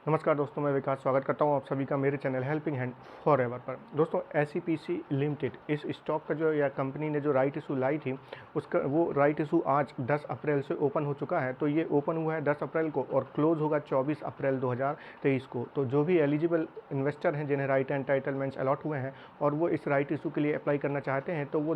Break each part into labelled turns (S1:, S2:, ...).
S1: नमस्कार दोस्तों, मैं विकास स्वागत करता हूं आप सभी का मेरे चैनल हेल्पिंग हैंड फॉरएवर पर। दोस्तों, एसईपीसी लिमिटेड इस स्टॉक का जो या कंपनी ने जो राइट इशू लाई थी उसका वो राइट इशू आज 10 अप्रैल से ओपन हो चुका है। तो ये ओपन हुआ है 10 अप्रैल को और क्लोज होगा 24 अप्रैल 2023 को। तो जो भी एलिजिबल इन्वेस्टर हैं जिन्हें राइट एंटाइटलमेंट्स अलॉट हुए हैं और वो इस राइट इशू के लिए अप्लाई करना चाहते हैं तो वो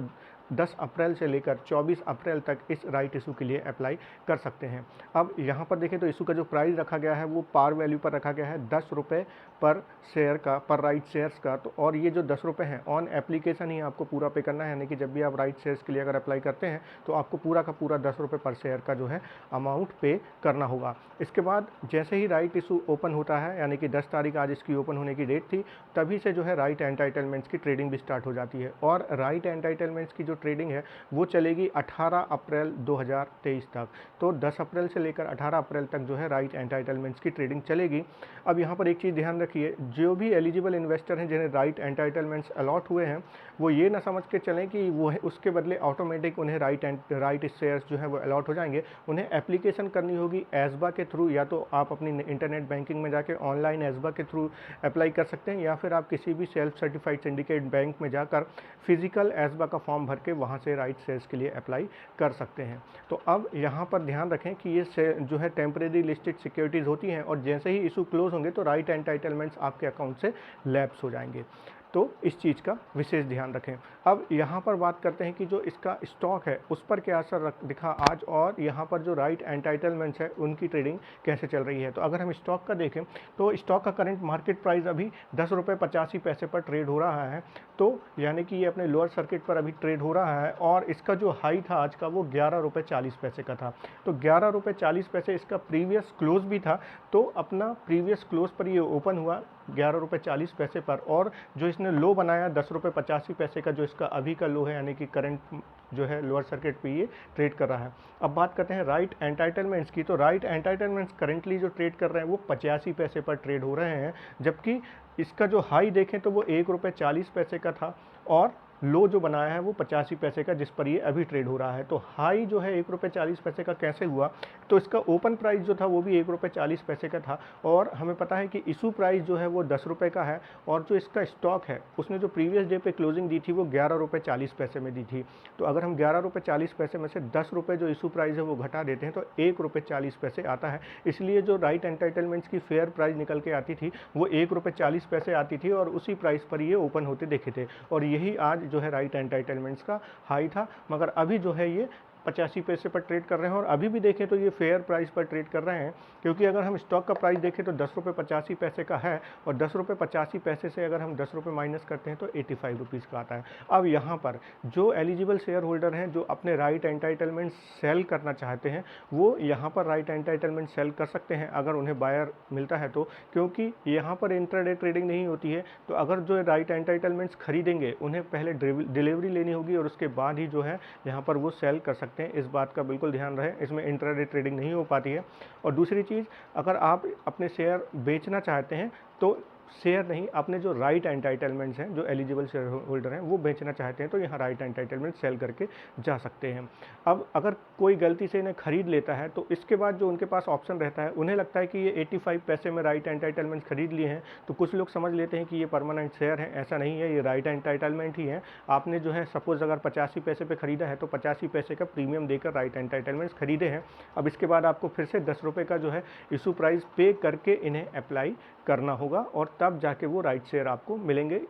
S1: 10 अप्रैल से लेकर 24 अप्रैल तक इस राइट इशू के लिए अप्लाई कर सकते हैं। अब यहाँ पर देखें तो इशू का जो प्राइस रखा गया है वो पार वैल्यू पर रखा गया है 10 रुपये पर शेयर का, पर राइट शेयर्स का। तो और ये जो 10 रुपये हैं ऑन एप्लीकेशन ही आपको पूरा पे करना है, यानी कि जब भी आप राइट शेयर्स के लिए अगर अप्लाई करते हैं तो आपको पूरा का पूरा 10 रुपये पर शेयर का जो है अमाउंट पे करना होगा। इसके बाद जैसे ही राइट इशू ओपन होता है, यानी कि 10 तारीख आज इसकी ओपन होने की डेट थी, तभी से जो है राइट एंटाइटलमेंट्स की ट्रेडिंग भी स्टार्ट हो जाती है। और राइट एंटाइटलमेंट्स की जो ट्रेडिंग है वो चलेगी 18 अप्रैल 2023 तक। तो 10 अप्रैल से लेकर 18 अप्रैल तक जो है राइट एंटाइटलमेंट्स की ट्रेडिंग चलेगी। अब यहाँ पर एक चीज़ ध्यान रखिए, जो भी एलिजिबल इन्वेस्टर हैं जिन्हें राइट एंटाइटलमेंट्स अलॉट हुए हैं वो ये ना समझ के चलें कि वो उसके बदले ऑटोमेटिक उन्हें राइट शेयर्स जो है वो अलॉट हो जाएंगे। उन्हें एप्लीकेशन करनी होगी एसबा के थ्रू, या तो आप अपनी इंटरनेट बैंकिंग में जाकर ऑनलाइन एसबा के थ्रू अप्लाई कर सकते हैं, या फिर आप किसी भी सेल्फ सर्टिफाइड सिंडिकेट बैंक में जाकर फिजिकल एसबा का फॉर्म भर के वहाँ से राइट शेयर्स के लिए अप्लाई कर सकते हैं। तो अब यहाँ पर ध्यान रखें कि ये जो है टेम्परेरी लिस्टेड सिक्योरिटीज़ होती हैं और जैसे ही इशू क्लोज होंगे तो राइट एंटाइटलमेंट्स आपके अकाउंट से लैप्स हो जाएंगे। तो इस चीज़ का विशेष ध्यान रखें। अब यहाँ पर बात करते हैं कि जो इसका स्टॉक है उस पर क्या असर दिखा आज, और यहाँ पर जो राइट एंटाइटलमेंट्स है उनकी ट्रेडिंग कैसे चल रही है। तो अगर हम स्टॉक का देखें तो स्टॉक का करंट मार्केट प्राइस अभी 10 रुपये 85 पैसे पर ट्रेड हो रहा है। तो यानी कि ये अपने लोअर सर्किट पर अभी ट्रेड हो रहा है और इसका जो हाई था आज का वो 11 रुपये 40 पैसे का था। तो 11 रुपये 40 पैसे इसका प्रीवियस क्लोज भी था। तो अपना प्रीवियस क्लोज पर ये ओपन हुआ 11 रुपये 40 पैसे पर, और जो इसने लो बनाया 10 रुपये 85 पैसे का, जो इसका अभी का लो है, यानी कि करंट जो है लोअर सर्किट पे ये ट्रेड कर रहा है। अब बात करते हैं राइट एंटाइटलमेंट्स की। तो राइट एंटाइटलमेंट्स करंटली जो ट्रेड कर रहे हैं वो 85 पैसे पर ट्रेड हो रहे हैं, जबकि इसका जो हाई देखें तो वो 1 रुपये 40 पैसे का था और लो जो बनाया है वो 85 पैसे का, जिस पर ये अभी ट्रेड हो रहा है। तो हाई जो है 1 रुपये 40 पैसे का कैसे हुआ, तो इसका ओपन प्राइस जो था वो भी 1 रुपये 40 पैसे का था, और हमें पता है कि इशू प्राइस जो है वो 10 रुपये का है, और जो इसका स्टॉक है उसने जो प्रीवियस डे पे क्लोजिंग दी थी वो 11 रुपये 40 पैसे में दी थी। तो अगर हम 11 रुपये 40 पैसे में से 10 रुपये जो इशू प्राइस है वो घटा देते हैं तो 1 रुपये 40 पैसे आता है। इसलिए जो राइट एंटाइटलमेंट्स की फेयर प्राइस निकल के आती थी वो 1 रुपये 40 पैसे आती थी, और उसी प्राइस पर ये ओपन होते देखे थे। और यही आज जो है राइट एंटाइटलमेंट्स का हाई था, मगर अभी जो है ये 85 पैसे पर ट्रेड कर रहे हैं, और अभी भी देखें तो ये फेयर प्राइस पर ट्रेड कर रहे हैं, क्योंकि अगर हम स्टॉक का प्राइस देखें तो 10 रुपये 85 पैसे का है, और 10 रुपये 85 पैसे से अगर हम 10 रुपये माइनस करते हैं तो 85 रुपीज़ का आता है। अब यहाँ पर जो एलिजिबल शेयर होल्डर हैं जो अपने राइट एंटाइटलमेंट सेल करना चाहते हैं वो यहाँ पर राइट एंटाइटलमेंट सेल कर सकते हैं अगर उन्हें बायर मिलता है तो, क्योंकि यहाँ पर इंट्राडे ट्रेडिंग नहीं होती है। तो अगर जो राइट एंटाइटलमेंट्स खरीदेंगे उन्हें पहले डिलीवरी लेनी होगी और उसके बाद ही जो है यहाँ पर वो सेल कर सकते हैं। इस बात का बिल्कुल ध्यान रहे, इसमें इंट्राडे ट्रेडिंग नहीं हो पाती है। और दूसरी चीज़, अगर आप अपने शेयर बेचना चाहते हैं तो शेयर नहीं, अपने जो राइट एंटाइटलमेंट्स हैं जो एलिजिबल शेयर होल्डर हैं वो बेचना चाहते हैं तो यहाँ राइट एंटाइटलमेंट सेल करके जा सकते हैं। अब अगर कोई गलती से इन्हें खरीद लेता है तो इसके बाद जो उनके पास ऑप्शन रहता है, उन्हें लगता है कि ये 85 पैसे में राइट एंटाइटलमेंट खरीद लिए हैं, तो कुछ लोग समझ लेते हैं कि ये परमानेंट शेयर है। ऐसा नहीं है, ये राइट एंटाइटलमेंट ही है। आपने जो है सपोज अगर 85 पैसे पर खरीदा है तो 85 पैसे का प्रीमियम देकर राइट एंटाइटलमेंट्स खरीदे हैं। अब इसके बाद आपको फिर से 10 रुपये का जो है इशू प्राइस पे करके इन्हें अप्लाई करना होगा, और तब जाके वो राइट शेयर आपको मिलेंगे।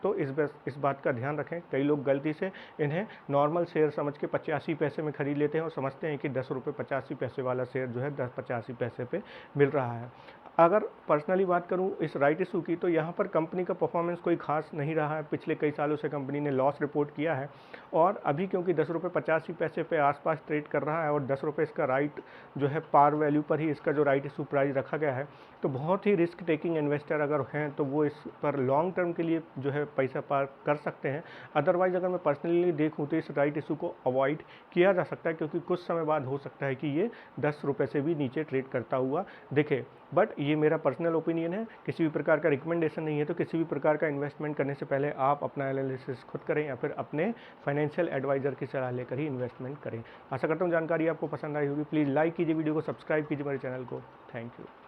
S1: तो इस बात का ध्यान रखें, कई लोग गलती से इन्हें नॉर्मल शेयर समझ के 85 पैसे में ख़रीद लेते हैं और समझते हैं कि 10 रुपये 85 पैसे वाला शेयर जो है 85 पैसे पे मिल रहा है। अगर पर्सनली बात करूं इस राइट इशू की, तो यहाँ पर कंपनी का परफॉर्मेंस कोई खास नहीं रहा है। पिछले कई सालों से कंपनी ने लॉस रिपोर्ट किया है, और अभी क्योंकि 10 रुपये 85 पैसे पे आसपास ट्रेड कर रहा है और 10 रुपये इसका राइट जो है पार वैल्यू पर ही इसका जो राइट इशू प्राइस रखा गया है, तो बहुत ही रिस्क टेकिंग इन्वेस्टर अगर हैं तो वो इस पर लॉन्ग टर्म के लिए जो है पैसा पार कर सकते हैं। अदरवाइज़ अगर मैं पर्सनली देखूँ तो इस राइट इशू को अवॉइड किया जा सकता है, क्योंकि कुछ समय बाद हो सकता है कि ये 10 रुपये से भी नीचे ट्रेड करता हुआ दिखे। बट ये मेरा पर्सनल ओपिनियन है, किसी भी प्रकार का रिकमेंडेशन नहीं है। तो किसी भी प्रकार का इन्वेस्टमेंट करने से पहले आप अपना एनालिसिस खुद करें या फिर अपने फाइनेंशियल एडवाइज़र की सलाह लेकर ही इन्वेस्टमेंट करें। आशा करता हूँ जानकारी आपको पसंद आई होगी। प्लीज़ लाइक कीजिए वीडियो को, सब्सक्राइब कीजिए मेरे चैनल को। Thank you.